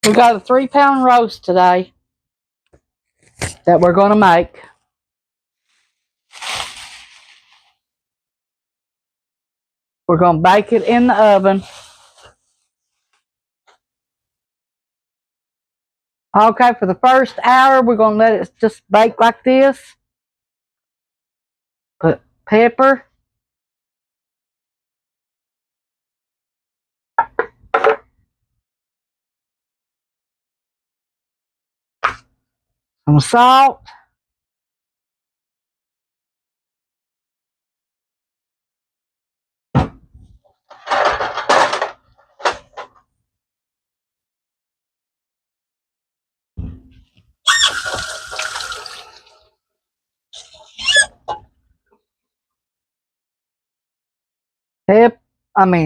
We got a 3-pound roast today that we're going to make. We're going to bake it in the oven. Okay, for the first hour, we're going to let it just bake like this. Put pepper. Some salt.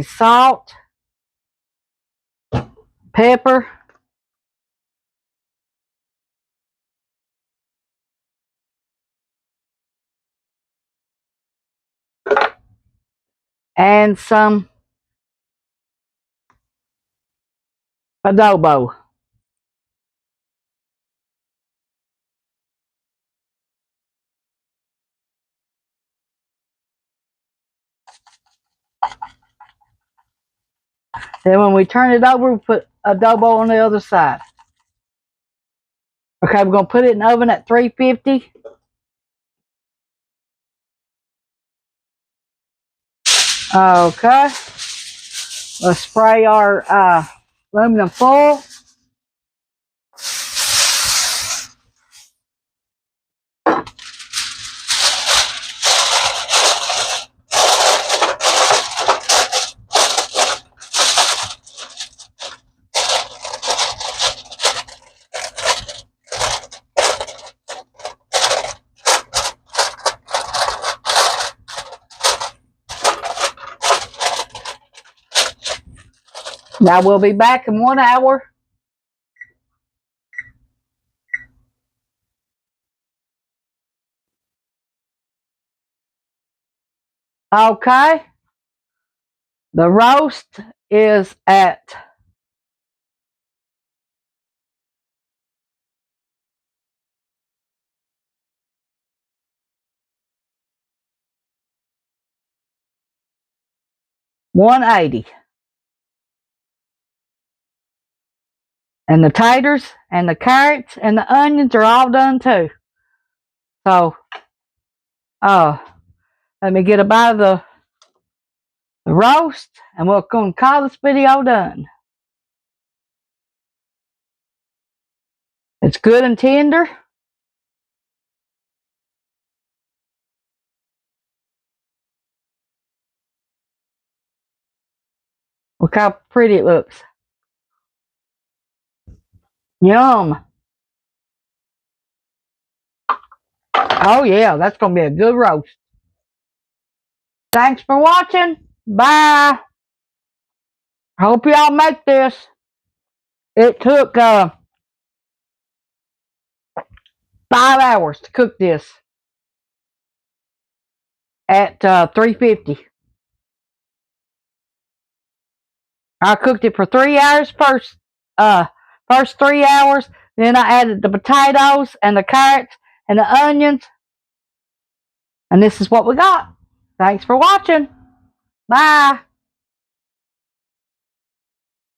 Salt. Pepper. And some adobo. Then when we turn it over, we put adobo on the other side. Okay, we're going to put it in the oven at 350. Okay. Let's spray our aluminum foil. Now we'll be back in 1 hour. Okay. The roast is at 180. And the taters and the carrots and the onions are all done too. So, let me get a bite of the roast and we're going to call this video done. It's good and tender. Look how pretty it looks. Yum. Oh yeah, that's going to be a good roast. Thanks for watching. Bye. I hope y'all make this. It took 5 hours to cook this at 350. I cooked it for 3 hours first 3 hours. Then I added the potatoes and the carrots and the onions. And this is what we got. Thanks for watching. Bye.